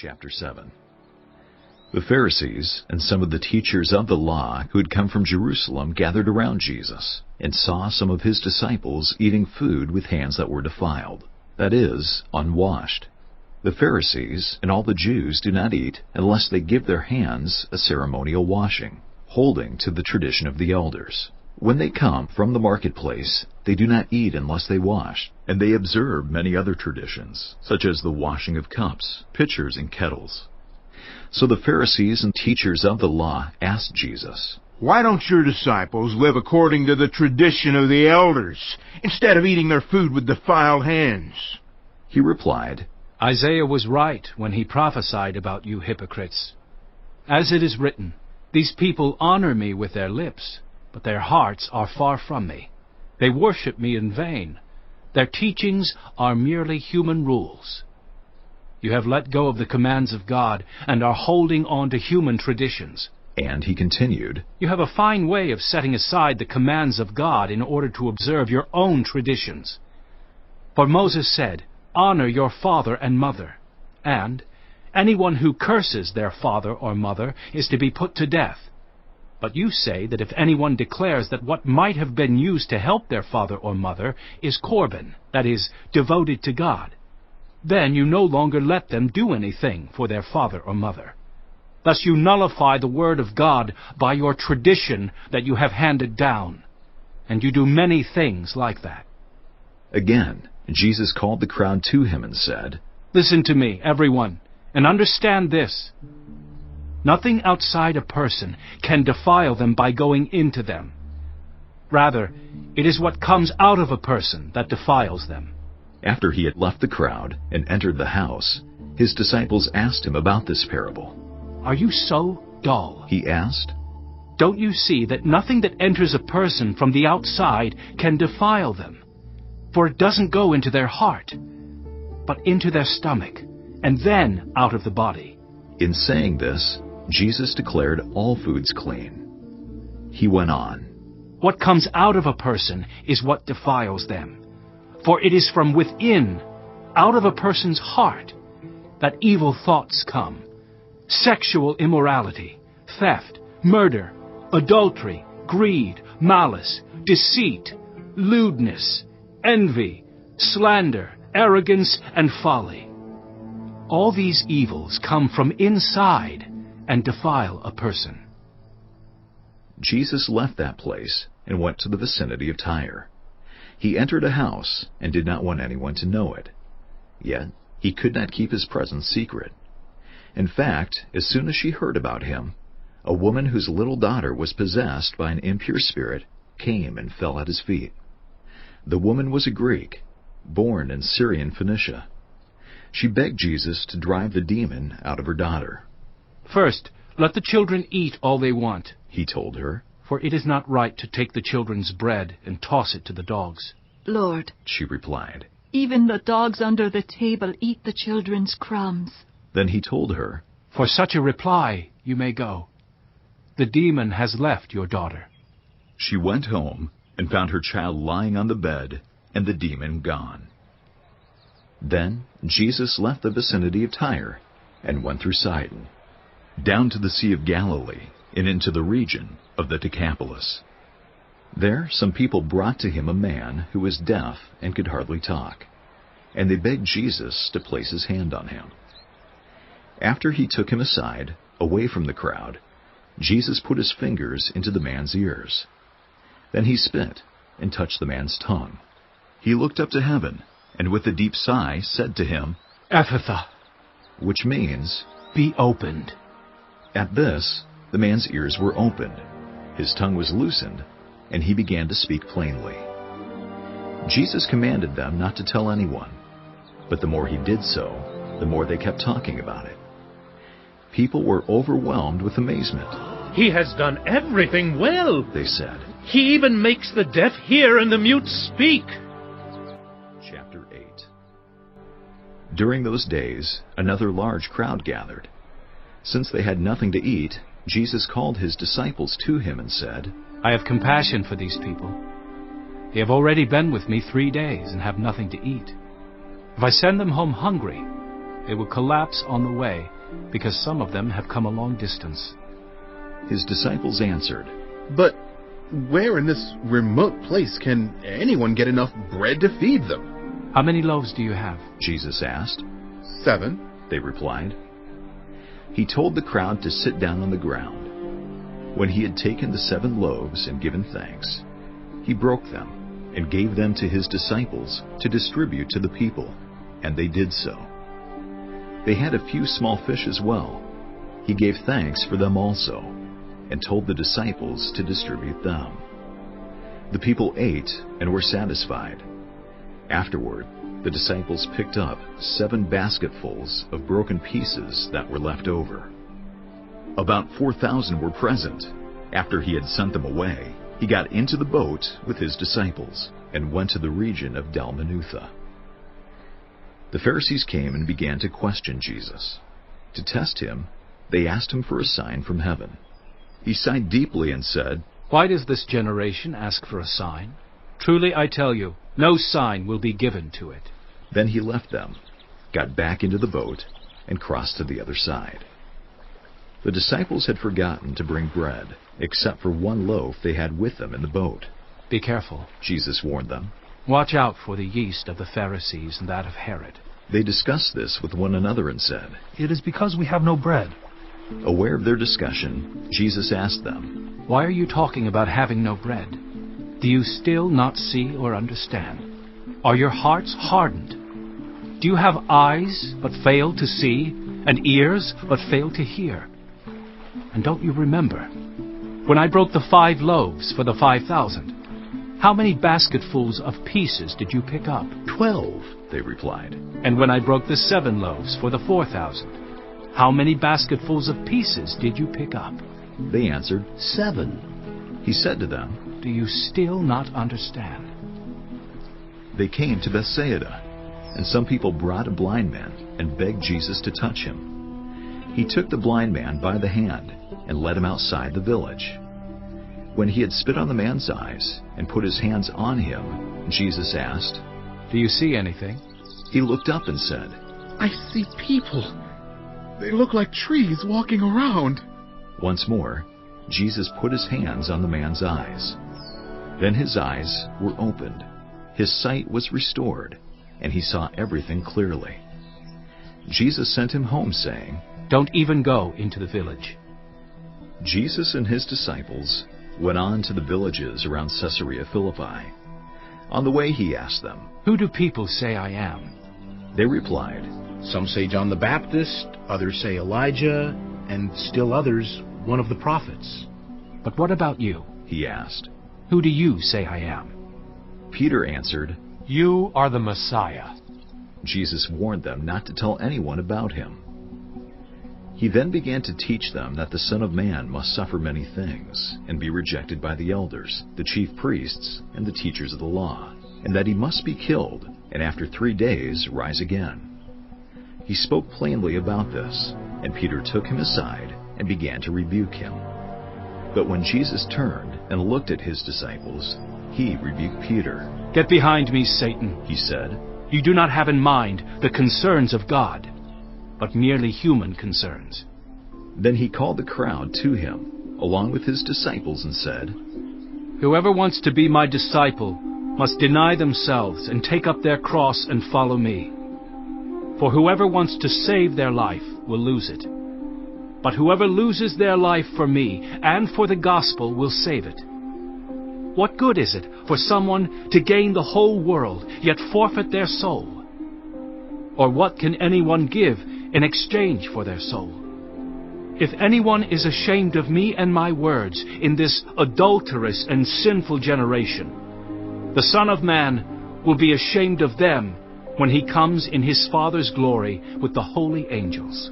Chapter 7. The Pharisees and some of the teachers of the law who had come from Jerusalem gathered around Jesus and saw some of his disciples eating food with hands that were defiled, that is, unwashed. The Pharisees and all the Jews do not eat unless they give their hands a ceremonial washing, holding to the tradition of the elders. When they come from the marketplace, they do not eat unless they wash, and they observe many other traditions, such as the washing of cups, pitchers, and kettles. So the Pharisees and teachers of the law asked Jesus, "Why don't your disciples live according to the tradition of the elders, instead of eating their food with defiled hands?" He replied, Isaiah was right when he prophesied about you hypocrites. As it is written, "These people honor me with their lips, but their hearts are far from me. They worship me in vain. Their teachings are merely human rules." You have let go of the commands of God and are holding on to human traditions. And he continued, You have a fine way of setting aside the commands of God in order to observe your own traditions. For Moses said, "Honor your father and mother," and anyone who curses their father or mother is to be put to death. But you say that if anyone declares that what might have been used to help their father or mother is korban, that is, devoted to God, then you no longer let them do anything for their father or mother. Thus you nullify the word of God by your tradition that you have handed down. And you do many things like that. Again, Jesus called the crowd to him and said, Listen to me, everyone, and understand this. Nothing outside a person can defile them by going into them. Rather, it is what comes out of a person that defiles them. After he had left the crowd and entered the house, his disciples asked him about this parable. Are you so dull? He asked. Don't you see that nothing that enters a person from the outside can defile them? For it doesn't go into their heart, but into their stomach, and then out of the body. In saying this, Jesus declared all foods clean. He went on, What comes out of a person is what defiles them. For it is from within, out of a person's heart, that evil thoughts come. Sexual immorality, theft, murder, adultery, greed, malice, deceit, lewdness, envy, slander, arrogance, and folly. All these evils come from inside and defile a person. Jesus left that place and went to the vicinity of Tyre. He entered a house and did not want anyone to know it. Yet he could not keep his presence secret. In fact, as soon as she heard about him, a woman whose little daughter was possessed by an impure spirit came and fell at his feet. The woman was a Greek, born in Syrian Phoenicia. She begged Jesus to drive the demon out of her daughter. First, let the children eat all they want, he told her. For it is not right to take the children's bread and toss it to the dogs. Lord, she replied, even the dogs under the table eat the children's crumbs. Then he told her, For such a reply you may go. The demon has left your daughter. She went home and found her child lying on the bed and the demon gone. Then Jesus left the vicinity of Tyre and went through Sidon, down to the Sea of Galilee and into the region of the Decapolis. There some people brought to him a man who was deaf and could hardly talk, and they begged Jesus to place his hand on him. After he took him aside, away from the crowd, Jesus put his fingers into the man's ears. Then he spit and touched the man's tongue. He looked up to heaven, and with a deep sigh said to him, Ephatha, which means, Be opened. At this, the man's ears were opened, his tongue was loosened, and he began to speak plainly. Jesus commanded them not to tell anyone, but the more he did so, the more they kept talking about it. People were overwhelmed with amazement. He has done everything well, they said. He even makes the deaf hear and the mute speak. Chapter 8. During those days, another large crowd gathered. Since they had nothing to eat, Jesus called his disciples to him and said, I have compassion for these people. They have already been with me 3 days and have nothing to eat. If I send them home hungry, They will collapse on the way, because some of them have come a long distance. His disciples answered, But where in this remote place can anyone get enough bread to feed them? How many loaves do you have? Jesus asked. 7. They replied. He told the crowd to sit down on the ground. When he had taken the 7 loaves and given thanks, he broke them and gave them to his disciples to distribute to the people, and they did so. They had a few small fish as well. He gave thanks for them also, and told the disciples to distribute them. The people ate and were satisfied. Afterward, the disciples picked up 7 basketfuls of broken pieces that were left over. About 4,000 were present. After he had sent them away, he got into the boat with his disciples and went to the region of Dalmanutha. The Pharisees came and began to question Jesus. To test him, they asked him for a sign from heaven. He sighed deeply and said, Why does this generation ask for a sign? Truly I tell you, no sign will be given to it. Then he left them, got back into the boat, and crossed to the other side. The disciples had forgotten to bring bread, except for 1 loaf they had with them in the boat. Be careful. Jesus warned them. Watch out for the yeast of the Pharisees and that of Herod. They discussed this with one another and said, It is because we have no bread. Aware of their discussion, Jesus asked them, Why are you talking about having no bread? Do you still not see or understand? Are your hearts hardened? Do you have eyes but fail to see, and ears but fail to hear? And don't you remember, when I broke the 5 loaves for the 5,000, how many basketfuls of pieces did you pick up? 12, they replied. And when I broke the 7 loaves for the 4,000, how many basketfuls of pieces did you pick up? They answered, 7. He said to them, Do you still not understand? They came to Bethsaida, and some people brought a blind man and begged Jesus to touch him. He took the blind man by the hand and led him outside the village. When he had spit on the man's eyes and put his hands on him, Jesus asked, Do you see anything? He looked up and said, I see people. They look like trees walking around. Once more, Jesus put his hands on the man's eyes. Then his eyes were opened, his sight was restored, and he saw everything clearly. Jesus sent him home, saying, Don't even go into the village. Jesus and his disciples went on to the villages around Caesarea Philippi. On the way he asked them, Who do people say I am? They replied, Some say John the Baptist, others say Elijah, and still others, one of the prophets. But what about you? He asked. Who do you say I am? Peter answered, You are the Messiah. Jesus warned them not to tell anyone about him. He then began to teach them that the Son of Man must suffer many things, and be rejected by the elders, the chief priests, and the teachers of the law, and that he must be killed, and after 3 days rise again. He spoke plainly about this, and Peter took him aside and began to rebuke him. But when Jesus turned and looked at his disciples, he rebuked Peter. Get behind me, Satan, He said, You do not have in mind the concerns of God, but merely human concerns. Then he called the crowd to him, along with his disciples, and said, Whoever wants to be my disciple must deny themselves and take up their cross and follow me. For whoever wants to save their life will lose it. But whoever loses their life for me and for the gospel will save it. What good is it for someone to gain the whole world, yet forfeit their soul? Or what can anyone give in exchange for their soul? If anyone is ashamed of me and my words in this adulterous and sinful generation, the Son of Man will be ashamed of them when he comes in his Father's glory with the holy angels.